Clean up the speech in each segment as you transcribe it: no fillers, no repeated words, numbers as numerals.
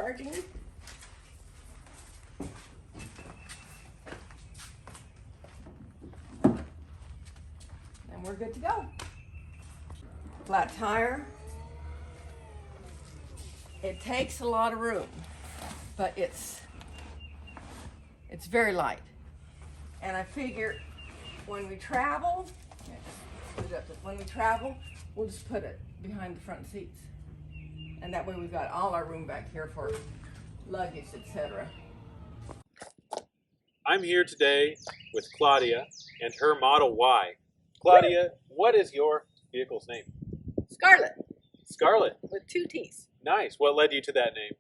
charging. And we're good to go. Flat tire. It takes a lot of room, but it's very light. And I figure when we travel, we'll just put it behind the front seats. And that way we've got all our room back here for luggage, etc. I'm here today with Claudia and her Model Y. Claudia, what is your vehicle's name? Scarlet Scarlet. with 2 T's. Nice. What led you to that name?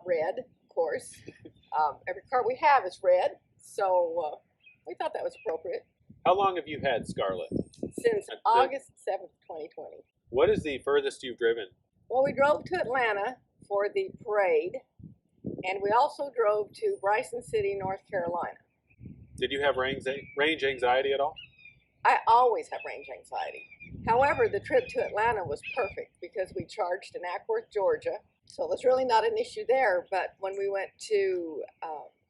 Red, of course. Every car we have is red, so we thought that was appropriate. How long have you had Scarlet? Since August 7th, 2020. What is the furthest you've driven? Well, we drove to Atlanta for the parade, and we also drove to Bryson City, North Carolina. Did you have range anxiety at all? I always have range anxiety. However, the trip to Atlanta was perfect because we charged in Ackworth, Georgia, so there's really not an issue there. But when we went to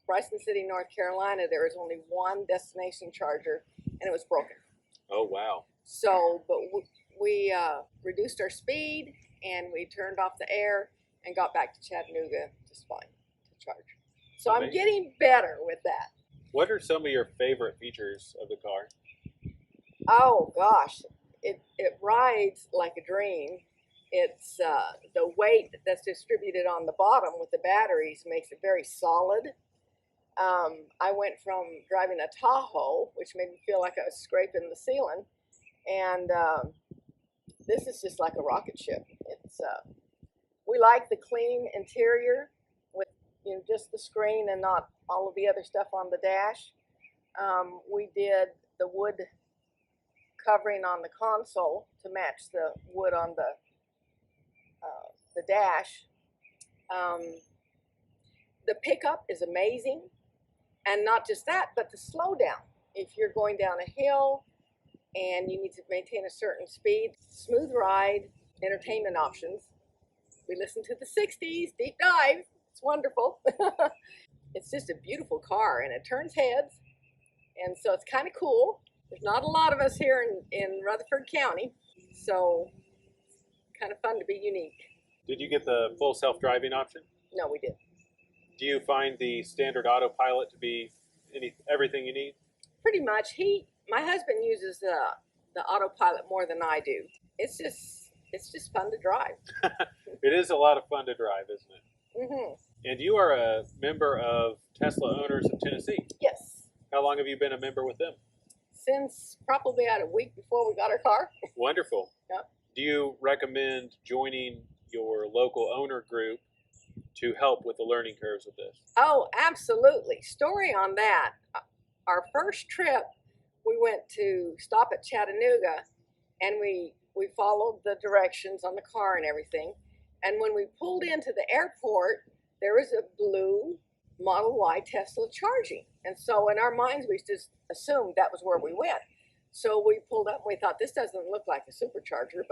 Bryson City, North Carolina, there was only one destination charger, and it was broken. Oh, wow. So, but we reduced our speed, and we turned off the air and got back to Chattanooga just fine to charge. So Amazing. I'm getting better with that. What are some of your favorite features of the car? Oh gosh, it rides like a dream. It's the weight that's distributed on the bottom with the batteries makes it very solid. I went from driving a Tahoe, which made me feel like I was scraping the ceiling, and this is just like a rocket ship. It's we like the clean interior with just the screen and not all of the other stuff on the dash. We did the wood covering on the console to match the wood on the dash. The pickup is amazing, and not just that, but the slowdown. If you're going down a hill and you need to maintain a certain speed, smooth ride, entertainment options. We listen to the 60s, deep dive. It's wonderful. It's just a beautiful car, and it turns heads, and so it's kind of cool. There's not a lot of us here in Rutherford County, so kind of fun to be unique. Did you get the full self-driving option? No, we didn't. Do you find the standard autopilot to be everything you need? Pretty much. My husband uses the autopilot more than I do. It's just fun to drive. It is a lot of fun to drive, isn't it? Mm-hmm. And you are a member of Tesla Owners of Tennessee. Yes. How long have you been a member with them? Since probably about a week before we got our car. Wonderful. Yep. Do you recommend joining your local owner group to help with the learning curves with this? Oh, absolutely. Story on that. Our first trip, we went to stop at Chattanooga, and we followed the directions on the car and everything. And when we pulled into the airport, there was a blue Model Y Tesla charging. And so in our minds, we just assumed that was where we went. So we pulled up and we thought, this doesn't look like a supercharger,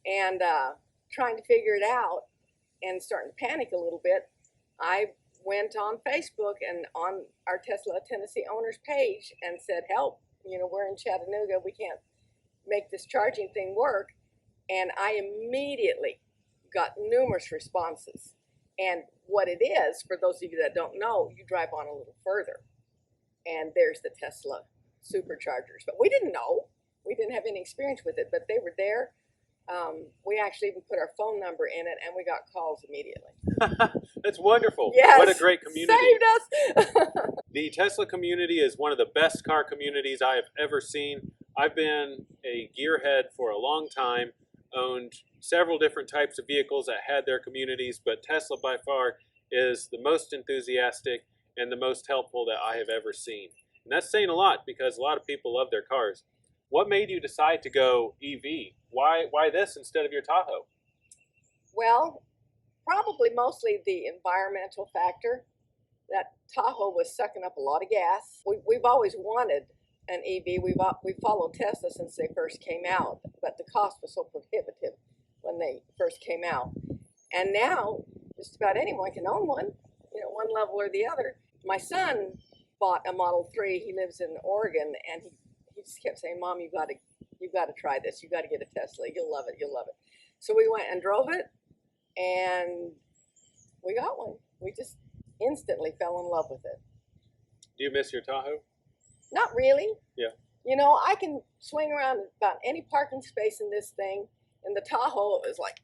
and trying to figure it out and starting to panic a little bit, I went on Facebook and on our Tesla Tennessee owners page and said, help, we're in Chattanooga, we can't make this charging thing work. And I immediately got numerous responses. And what it is, for those of you that don't know, you drive on a little further, and there's the Tesla superchargers. But we didn't know. We didn't have any experience with it, but they were there. We actually even put our phone number in it, and we got calls immediately. That's wonderful. Yes, what a great community. Saved us. The Tesla community is one of the best car communities I have ever seen. I've been a gearhead for a long time, owned several different types of vehicles that had their communities, but Tesla by far is the most enthusiastic and the most helpful that I have ever seen. And that's saying a lot because a lot of people love their cars. What made you decide to go EV? Why this instead of your Tahoe? Well, probably mostly the environmental factor. That Tahoe was sucking up a lot of gas. We've always wanted an EV. We've followed Tesla since they first came out, but the cost was so prohibitive when they first came out. And now just about anyone can own one, one level or the other. My son bought a Model 3. He lives in Oregon, and he just kept saying, Mom, you've got to try this. You've got to get a Tesla. You'll love it. You'll love it. So we went and drove it, and we got one. We just instantly fell in love with it. Do you miss your Tahoe? Not really. Yeah. I can swing around about any parking space in this thing, and the Tahoe is like,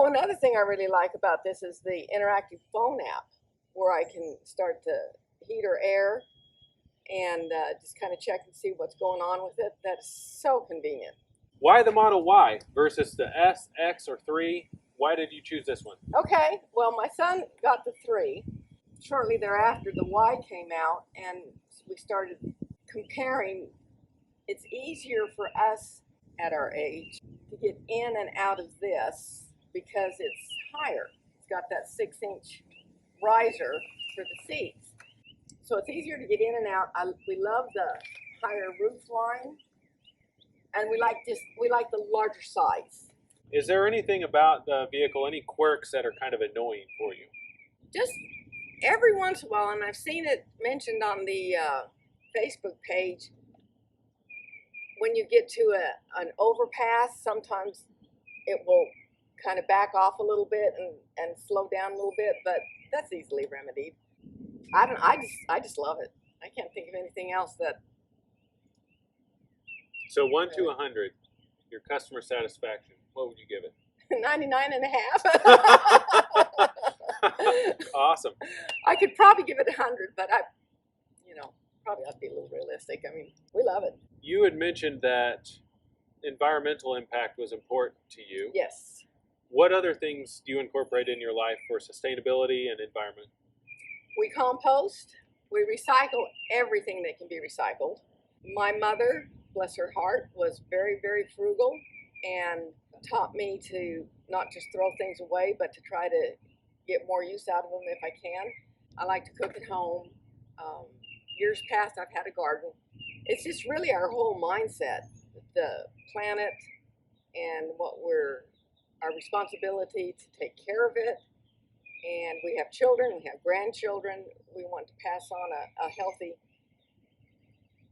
another thing I really like about this is the interactive phone app, where I can start to heat or air and just kind of check and see what's going on with it. That's so convenient. Why the Model Y versus the S, X, or 3? Why did you choose this one? Okay, well, my son got the 3. Shortly thereafter, the Y came out, and we started comparing. It's easier for us at our age to get in and out of this because it's higher. It's got that 6-inch riser for the seats. So it's easier to get in and out. We love the higher roof line, and we like the larger size. Is there anything about the vehicle, any quirks that are kind of annoying for you? Just every once in a while, and I've seen it mentioned on the Facebook page, when you get to an overpass, sometimes it will kind of back off a little bit and slow down a little bit, but that's easily remedied. I just love it. I can't think of anything else that. So 1 to 100, your customer satisfaction, what would you give it? 99 and a half. Awesome. I could probably give it 100, but probably have to be a little realistic. I mean, we love it. You had mentioned that environmental impact was important to you. Yes. What other things do you incorporate in your life for sustainability and environment? We compost. We recycle everything that can be recycled. My mother, bless her heart, was very, very frugal and taught me to not just throw things away, but to try to get more use out of them if I can. I like to cook at home. Years past, I've had a garden. It's just really our whole mindset, the planet, and our responsibility to take care of it. And we have children, we have grandchildren. We want to pass on a healthy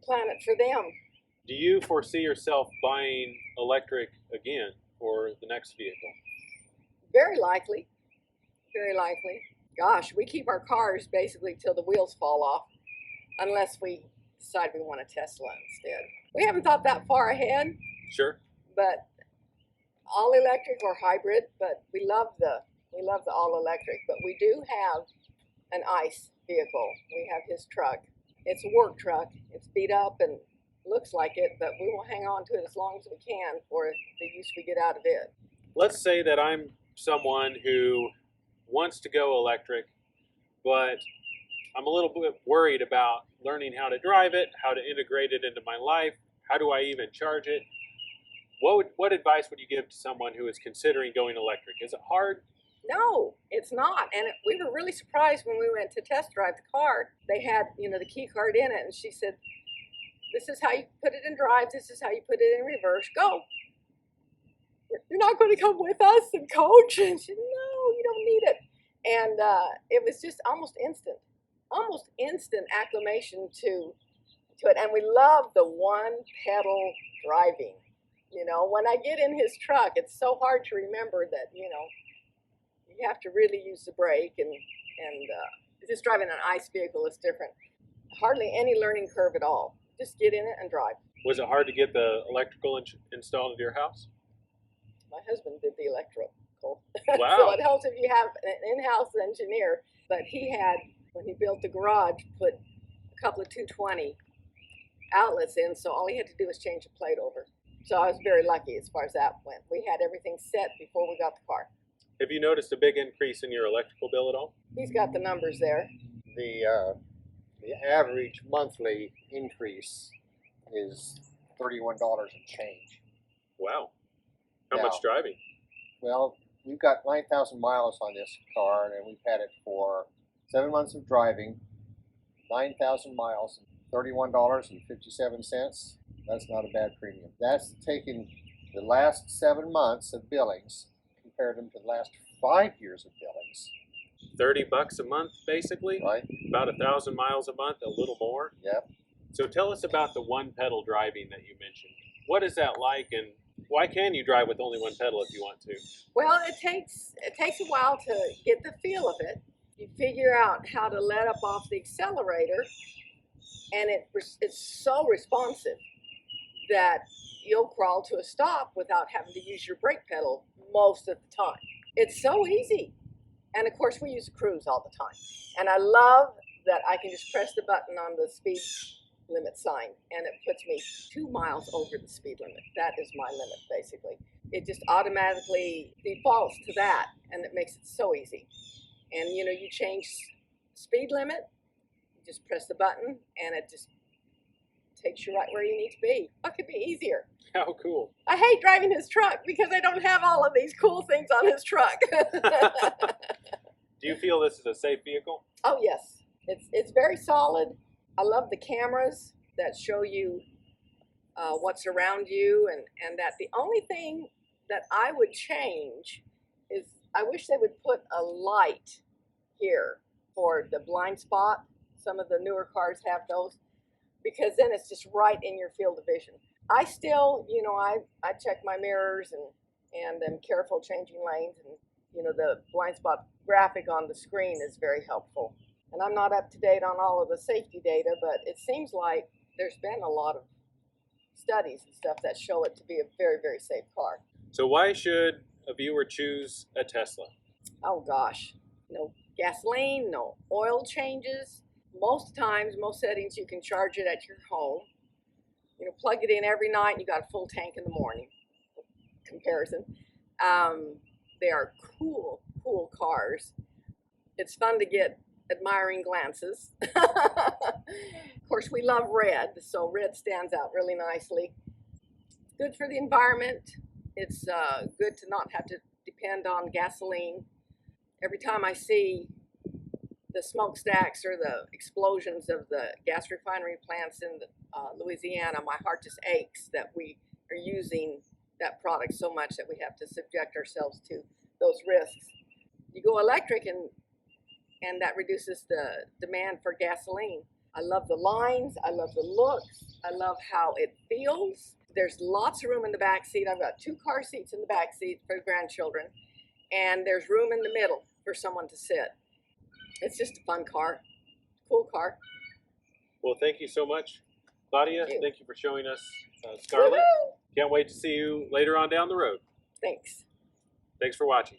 planet for them. Do you foresee yourself buying electric again for the next vehicle? Very likely. Very likely. Gosh, we keep our cars basically till the wheels fall off, unless we decide we want a Tesla instead. We haven't thought that far ahead. Sure. But all electric or hybrid, but we love the all electric. But we do have an ICE vehicle. We have his truck. It's a work truck. It's beat up and looks like it, but we will hang on to it as long as we can for the use we get out of it. Let's say that I'm someone who wants to go electric, but I'm a little bit worried about learning how to drive it, how to integrate it into my life. How do I even charge it? What advice would you give to someone who is considering going electric? Is it hard? No, it's not. And we were really surprised when we went to test drive the car. They had, the key card in it, and she said, "This is how you put it in drive. This is how you put it in reverse. Go. You're not going to come with us and coach." And she said, "No, you don't need it." And it was just almost instant acclimation to it. And we love the one pedal driving. When I get in his truck, it's so hard to remember that, you have to really use the brake, and just driving an ICE vehicle is different. Hardly any learning curve at all. Just get in it and drive. Was it hard to get the electrical installed into your house? My husband did the electrical. Wow. So it helps if you have an in-house engineer. But he had, when he built the garage, put a couple of 220 outlets in, so all he had to do was change the plate over. So I was very lucky as far as that went. We had everything set before we got the car. Have you noticed a big increase in your electrical bill at all? He's got the numbers there. The average monthly increase is $31 and change. Wow. How Yeah. much driving? Well, we've got 9,000 miles on this car, and we've had it for 7 months of driving, 9,000 miles, $31.57. That's not a bad premium. That's taking the last 7 months of billings, compared them to the last 5 years of billings. $30 a month, basically. Right? About 1,000 miles a month, a little more. Yep. So tell us about the one pedal driving that you mentioned. What is that like, and why can you drive with only one pedal if you want to? Well, it takes a while to get the feel of it. You figure out how to let up off the accelerator, and it's so responsive that you'll crawl to a stop without having to use your brake pedal most of the time. It's so easy. And of course, we use cruise all the time. And I love that I can just press the button on the speed limit sign and it puts me 2 miles over the speed limit. That is my limit, basically. It just automatically defaults to that, and it makes it so easy. And you know, you change speed limit, you just press the button, and it just takes you right where you need to be. What could be easier? How cool. I hate driving his truck because I don't have all of these cool things on his truck. Do you feel this is a safe vehicle? Oh yes, it's very solid. I love the cameras that show you what's around you, and that the only thing that I would change is I wish they would put a light here for the blind spot. Some of the newer cars have those, because then it's just right in your field of vision. I still, you know, I check my mirrors and am careful changing lanes, and you know, the blind spot graphic on the screen is very helpful. And I'm not up to date on all of the safety data, but it seems like there's been a lot of studies and stuff that show it to be a very, very safe car. So why should a viewer choose a Tesla? Oh gosh, no gasoline, no oil changes. Most times, most settings, you can charge it at your home. You know, plug it in every night and you got a full tank in the morning. Comparison. They are cool, cool cars. It's fun to get admiring glances. Of course, we love red, so red stands out really nicely. It's good for the environment. It's good to not have to depend on gasoline. Every time I see the smokestacks or the explosions of the gas refinery plants in Louisiana, my heart just aches that we are using that product so much that we have to subject ourselves to those risks. You go electric and that reduces the demand for gasoline. I love the lines, I love the looks, I love how it feels. There's lots of room in the back seat. I've got 2 car seats in the back seat for grandchildren, and there's room in the middle for someone to sit. It's just a fun car, cool car. Well, thank you so much, Claudia. Thank you for showing us Scarlett. Woo-hoo! Can't wait to see you later on down the road. Thanks. Thanks for watching.